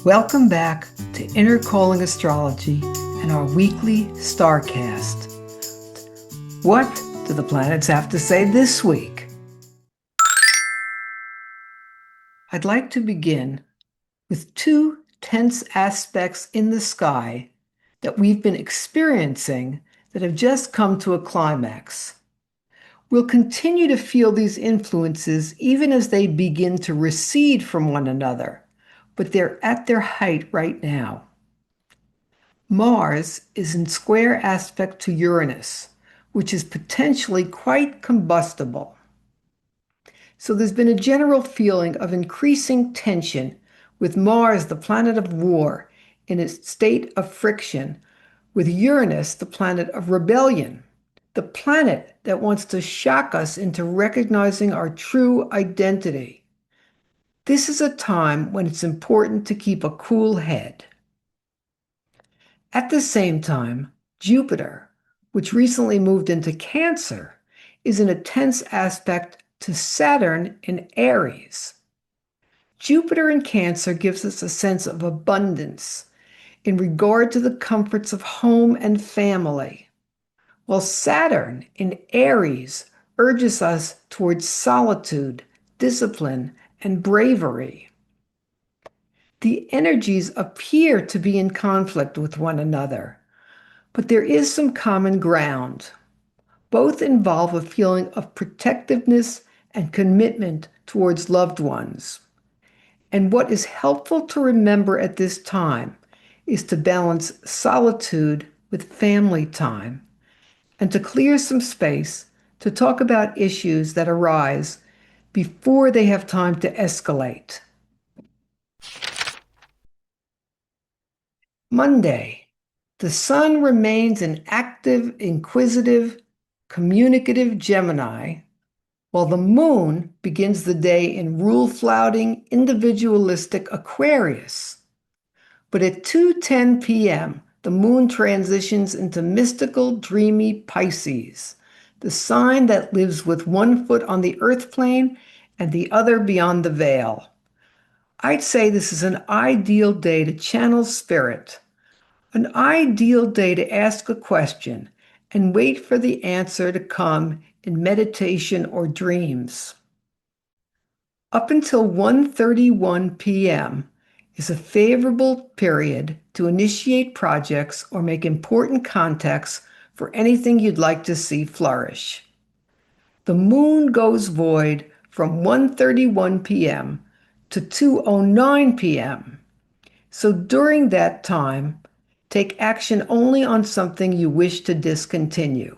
Welcome back to Inner Calling Astrology and our weekly Starcast. What do the planets have to say this week? I'd like to begin with two tense aspects in the sky that we've been experiencing that have just come to a climax. We'll continue to feel these influences even as they begin to recede from one another, but they're at their height right now. Mars is in square aspect to Uranus, which is potentially quite combustible. So there's been a general feeling of increasing tension with Mars, the planet of war, in its state of friction, with Uranus, the planet of rebellion, the planet that wants to shock us into recognizing our true identity. This is a time when it's important to keep a cool head. At the same time, Jupiter, which recently moved into Cancer, is in a tense aspect to Saturn in Aries. Jupiter in Cancer gives us a sense of abundance in regard to the comforts of home and family, while Saturn in Aries urges us towards solitude, discipline, and bravery. The energies appear to be in conflict with one another, but there is some common ground. Both involve a feeling of protectiveness and commitment towards loved ones. And what is helpful to remember at this time is to balance solitude with family time and to clear some space to talk about issues that arise before they have time to escalate. Monday, the Sun remains an active, inquisitive, communicative Gemini, while the Moon begins the day in rule-flouting, individualistic Aquarius. But at 2:10 p.m., the Moon transitions into mystical, dreamy Pisces, the sign that lives with one foot on the earth plane and the other beyond the veil. I'd say this is an ideal day to channel spirit, an ideal day to ask a question and wait for the answer to come in meditation or dreams. Up until 1:31 p.m. is a favorable period to initiate projects or make important contacts for anything you'd like to see flourish. The Moon goes void from 1:31 p.m. to 2:09 p.m. So during that time, take action only on something you wish to discontinue.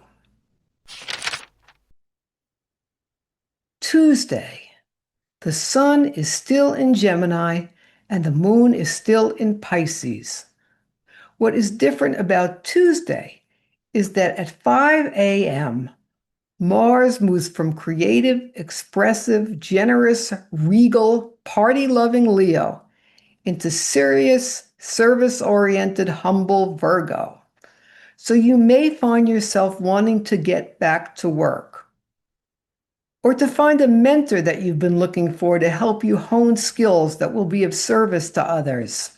Tuesday, the Sun is still in Gemini and the Moon is still in Pisces. What is different about Tuesday is that at 5 a.m., Mars moves from creative, expressive, generous, regal, party-loving Leo into serious, service-oriented, humble Virgo. So you may find yourself wanting to get back to work, or to find a mentor that you've been looking for to help you hone skills that will be of service to others.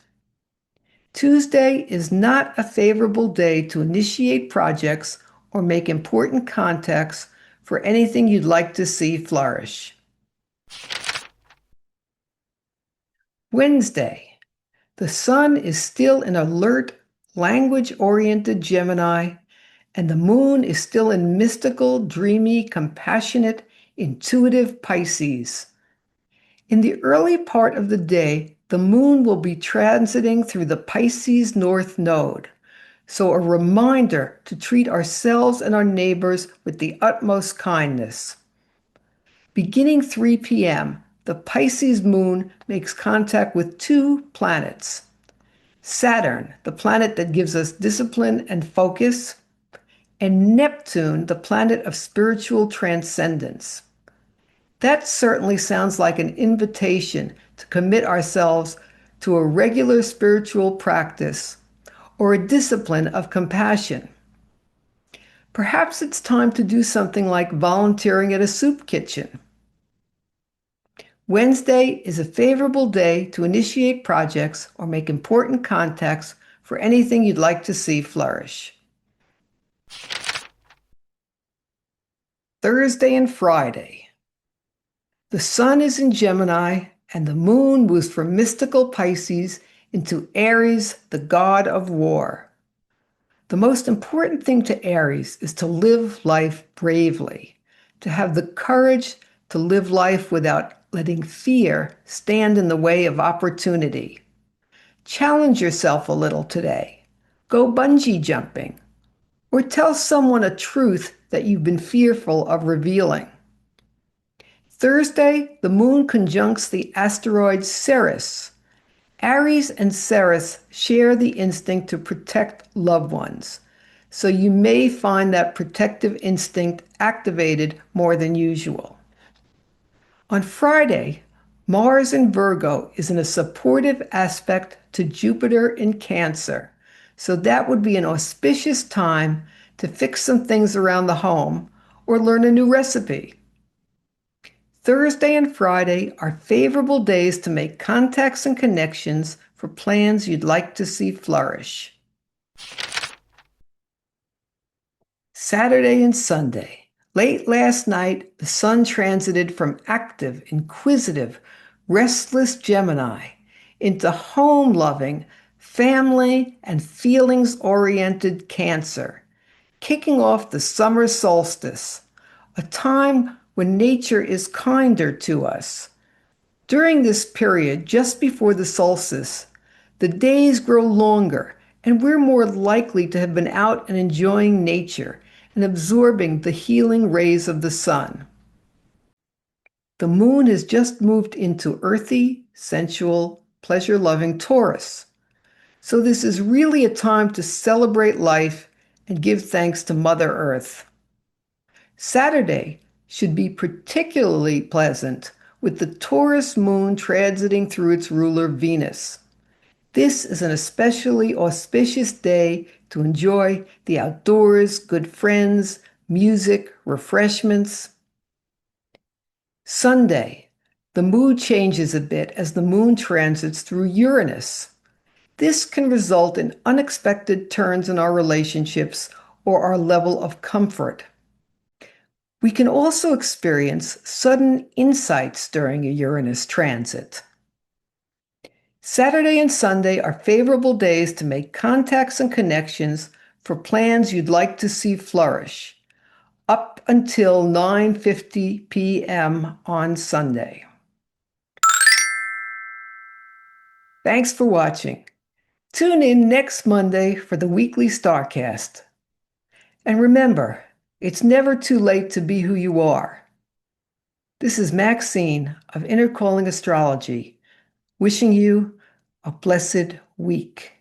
Tuesday is not a favorable day to initiate projects or make important contacts for anything you'd like to see flourish. Wednesday, the Sun is still in alert, language-oriented Gemini, and the Moon is still in mystical, dreamy, compassionate, intuitive Pisces. In the early part of the day, the Moon will be transiting through the Pisces North Node, so a reminder to treat ourselves and our neighbors with the utmost kindness. Beginning 3 p.m., the Pisces Moon makes contact with two planets. Saturn, the planet that gives us discipline and focus, and Neptune, the planet of spiritual transcendence. That certainly sounds like an invitation to commit ourselves to a regular spiritual practice or a discipline of compassion. Perhaps it's time to do something like volunteering at a soup kitchen. Wednesday is a favorable day to initiate projects or make important contacts for anything you'd like to see flourish. Thursday and Friday. The sun is in Gemini and the moon moves from mystical Pisces into Aries, the god of war. The most important thing to Aries is to live life bravely, to have the courage to live life without letting fear stand in the way of opportunity. Challenge yourself a little today. Go bungee jumping, or tell someone a truth that you've been fearful of revealing. Thursday, the moon conjuncts the asteroid Ceres. Aries and Ceres share the instinct to protect loved ones, so you may find that protective instinct activated more than usual. On Friday, Mars in Virgo is in a supportive aspect to Jupiter in Cancer, so that would be an auspicious time to fix some things around the home or learn a new recipe. Thursday and Friday are favorable days to make contacts and connections for plans you'd like to see flourish. Saturday and Sunday. Late last night, the sun transited from active, inquisitive, restless Gemini into home-loving, family and feelings-oriented Cancer, kicking off the summer solstice, a time when nature is kinder to us. During this period, just before the solstice, the days grow longer and we're more likely to have been out and enjoying nature and absorbing the healing rays of the sun. The moon has just moved into earthy, sensual, pleasure-loving Taurus. So this is really a time to celebrate life and give thanks to Mother Earth. Saturday should be particularly pleasant with the Taurus moon transiting through its ruler Venus. This is an especially auspicious day to enjoy the outdoors, good friends, music, refreshments. Sunday, the mood changes a bit as the moon transits through Uranus. This can result in unexpected turns in our relationships or our level of comfort. We can also experience sudden insights during a Uranus transit. Saturday and Sunday are favorable days to make contacts and connections for plans you'd like to see flourish, up until 9:50 p.m. on Sunday. Thanks for watching. Tune in next Monday for the weekly Starcast. And remember, it's never too late to be who you are. This is Maxine of Inner Calling Astrology, wishing you a blessed week.